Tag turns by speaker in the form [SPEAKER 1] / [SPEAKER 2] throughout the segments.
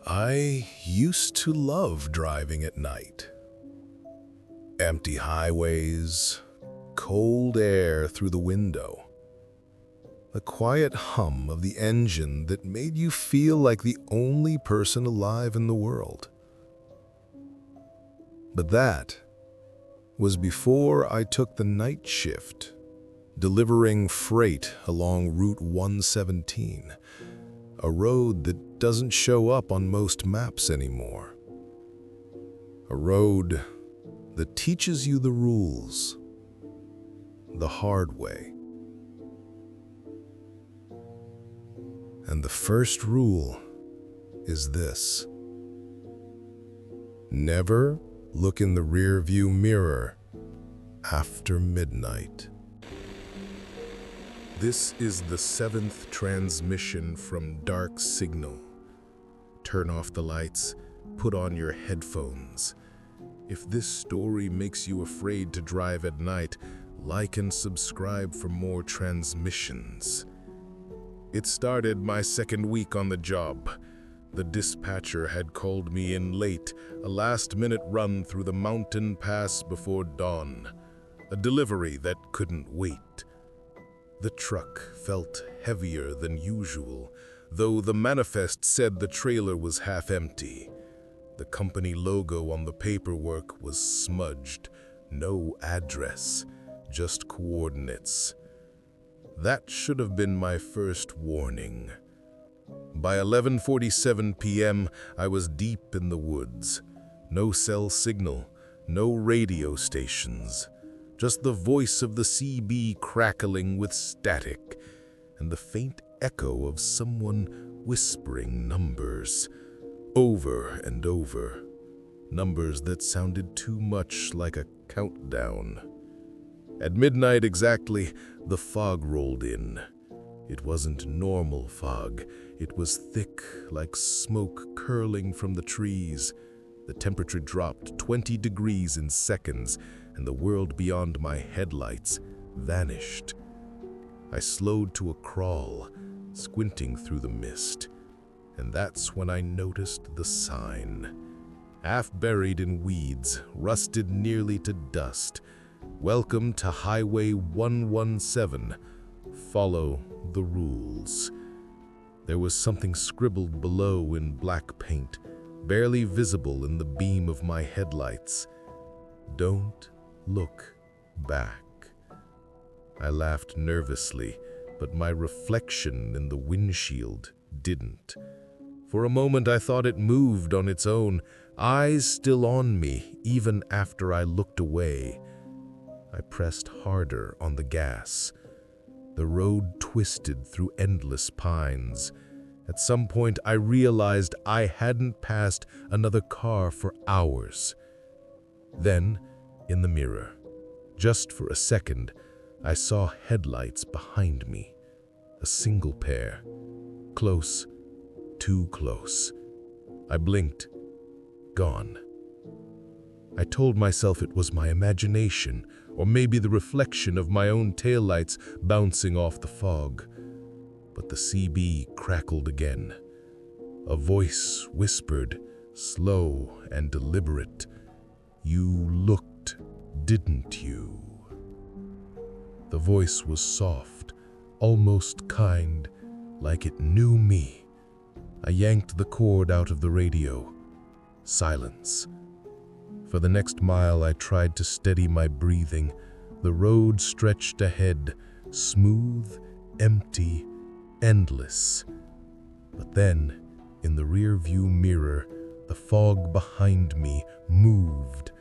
[SPEAKER 1] I used to love driving at night. Empty highways, cold air through the window, the quiet hum of the engine that made you feel like the only person alive in the world. But that was before I took the night shift, delivering freight along Route 117, a road that doesn't show up on most maps anymore. A road that teaches you the rules the hard way. And the first rule is this: never look in the rearview mirror after midnight. This is the 7th transmission from Dark Signal. Turn off the lights, put on your headphones. If this story makes you afraid to drive at night, like and subscribe for more transmissions. It started my second week on the job. The dispatcher had called me in late, a last-minute run through the mountain pass before dawn, a delivery that couldn't wait. The truck felt heavier than usual, though the manifest said the trailer was half empty. The company logo on the paperwork was smudged, no address, just coordinates. That should have been my first warning. By 11:47 p.m., I was deep in the woods. No cell signal, no radio stations, just the voice of the CB crackling with static, and the faint echo of someone whispering numbers, over and over, numbers that sounded too much like a countdown. At midnight exactly, the fog rolled in. It wasn't normal fog. It was thick, like smoke curling from the trees. The temperature dropped 20 degrees in seconds, and the world beyond my headlights vanished. I slowed to a crawl, squinting through the mist, and that's when I noticed the sign. Half buried in weeds, rusted nearly to dust. Welcome to Highway 117. Follow the rules. There was something scribbled below in black paint, barely visible in the beam of my headlights. Don't look back. I laughed nervously, but my reflection in the windshield didn't. For a moment I thought it moved on its own, eyes still on me even after I looked away. I pressed harder on the gas. The road twisted through endless pines. At some point, I realized I hadn't passed another car for hours. Then, in the mirror, just for a second, I saw headlights behind me. A single pair. Close, too close. I blinked. Gone. I told myself it was my imagination, or maybe the reflection of my own taillights bouncing off the fog. But the CB crackled again. A voice whispered, slow and deliberate, "You looked, didn't you?" The voice was soft, almost kind, like it knew me. I yanked the cord out of the radio. Silence. For the next mile, I tried to steady my breathing. The road stretched ahead, smooth, empty, endless. But then, in the rearview mirror, the fog behind me moved.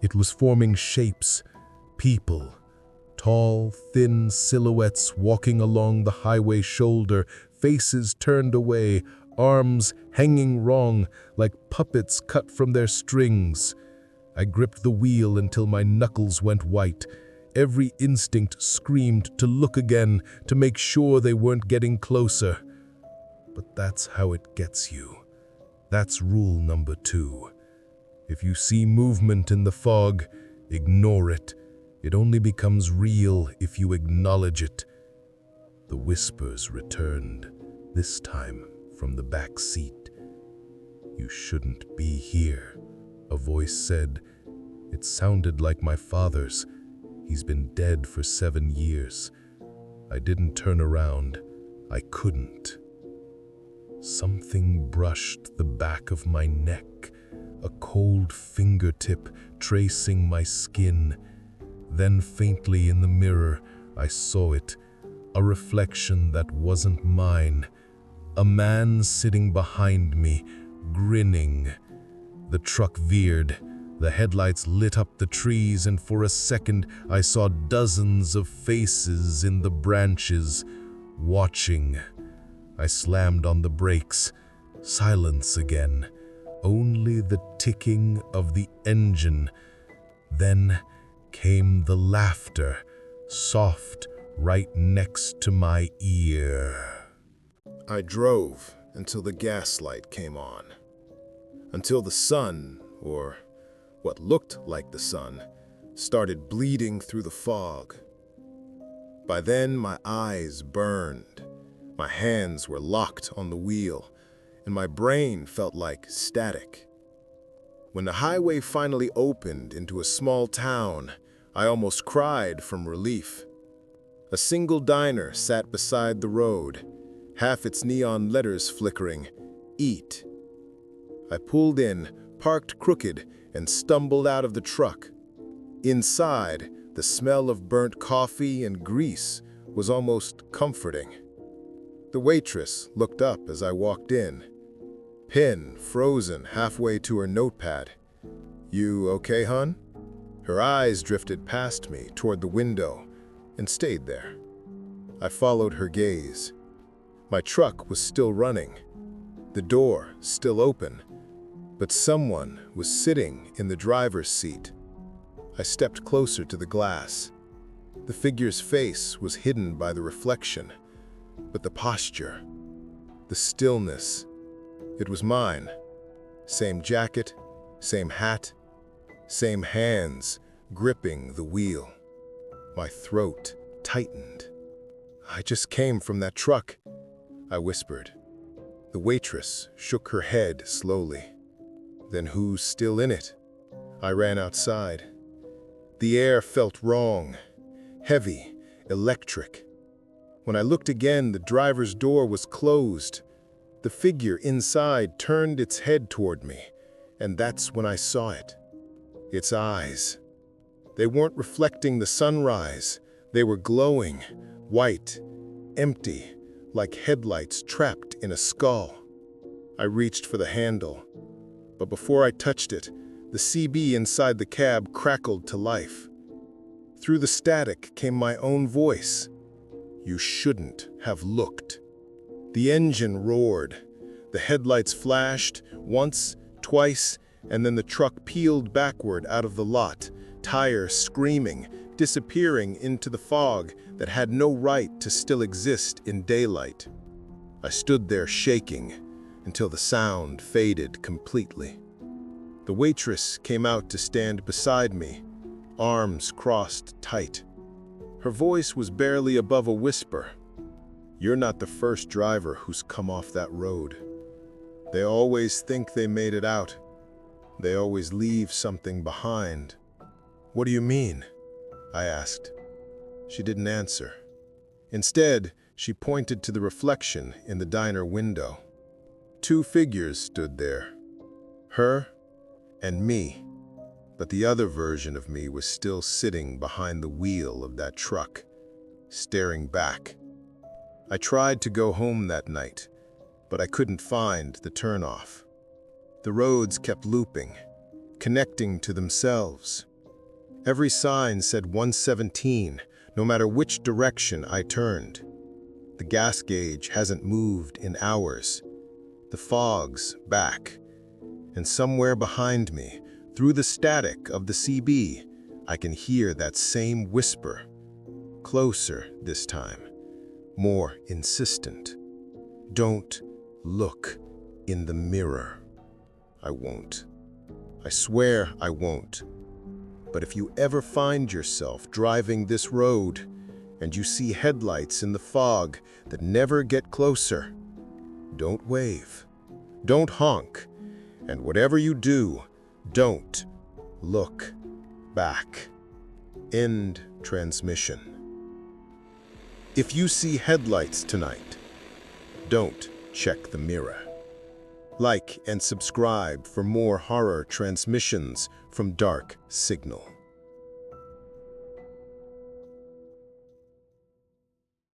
[SPEAKER 1] It was forming shapes, people, tall, thin silhouettes walking along the highway shoulder, faces turned away, arms hanging wrong like puppets cut from their strings. I gripped the wheel until my knuckles went white. Every instinct screamed to look again, to make sure they weren't getting closer. But that's how it gets you. That's rule number 2. If you see movement in the fog, ignore it. It only becomes real if you acknowledge it. The whispers returned, this time from the back seat. "You shouldn't be here," a voice said. It sounded like my father's. He's been dead for 7 years. I didn't turn around. I couldn't. Something brushed the back of my neck, a cold fingertip tracing my skin. Then faintly in the mirror, I saw it, a reflection that wasn't mine. A man sitting behind me, grinning. The truck veered. The headlights lit up the trees, and for a second I saw dozens of faces in the branches, watching. I slammed on the brakes. Silence again. Only the ticking of the engine. Then came the laughter, soft, right next to my ear.
[SPEAKER 2] I drove until the gas light came on. Until the sun, or what looked like the sun, started bleeding through the fog. By then, my eyes burned. My hands were locked on the wheel, and my brain felt like static. When the highway finally opened into a small town, I almost cried from relief. A single diner sat beside the road, half its neon letters flickering, "Eat." I pulled in, parked crooked, and stumbled out of the truck. Inside, the smell of burnt coffee and grease was almost comforting. The waitress looked up as I walked in, pen frozen halfway to her notepad. "You okay, hon?" Her eyes drifted past me toward the window and stayed there. I followed her gaze. My truck was still running, the door still open, but someone was sitting in the driver's seat. I stepped closer to the glass. The figure's face was hidden by the reflection, but the posture, the stillness, it was mine. Same jacket, same hat, same hands gripping the wheel. My throat tightened. "I just came from that truck," I whispered. The waitress shook her head slowly. "Then who's still in it?" I ran outside. The air felt wrong, heavy, electric. When I looked again, the driver's door was closed. The figure inside turned its head toward me, and that's when I saw it. Its eyes. They weren't reflecting the sunrise. They were glowing, white, empty, like headlights trapped in a skull. I reached for the handle, but before I touched it, the CB inside the cab crackled to life. Through the static came my own voice. "You shouldn't have looked." The engine roared. The headlights flashed, once, twice, and then the truck peeled backward out of the lot, tire screaming, disappearing into the fog that had no right to still exist in daylight. I stood there shaking until the sound faded completely. The waitress came out to stand beside me, arms crossed tight. Her voice was barely above a whisper. "You're not the first driver who's come off that road. They always think they made it out. They always leave something behind." "What do you mean?" I asked. She didn't answer. Instead, she pointed to the reflection in the diner window. 2 figures stood there, her and me, but the other version of me was still sitting behind the wheel of that truck, staring back. I tried to go home that night, but I couldn't find the turnoff. The roads kept looping, connecting to themselves. Every sign said 117, no matter which direction I turned. The gas gauge hasn't moved in hours. The fog's back. And somewhere behind me, through the static of the CB, I can hear that same whisper. Closer this time, more insistent. "Don't look in the mirror." I won't. I swear I won't. But if you ever find yourself driving this road and you see headlights in the fog that never get closer, don't wave, don't honk, And whatever you do, don't look back. End transmission. If you see headlights tonight, don't check the mirror. Like and subscribe for more horror transmissions from Dark Signal.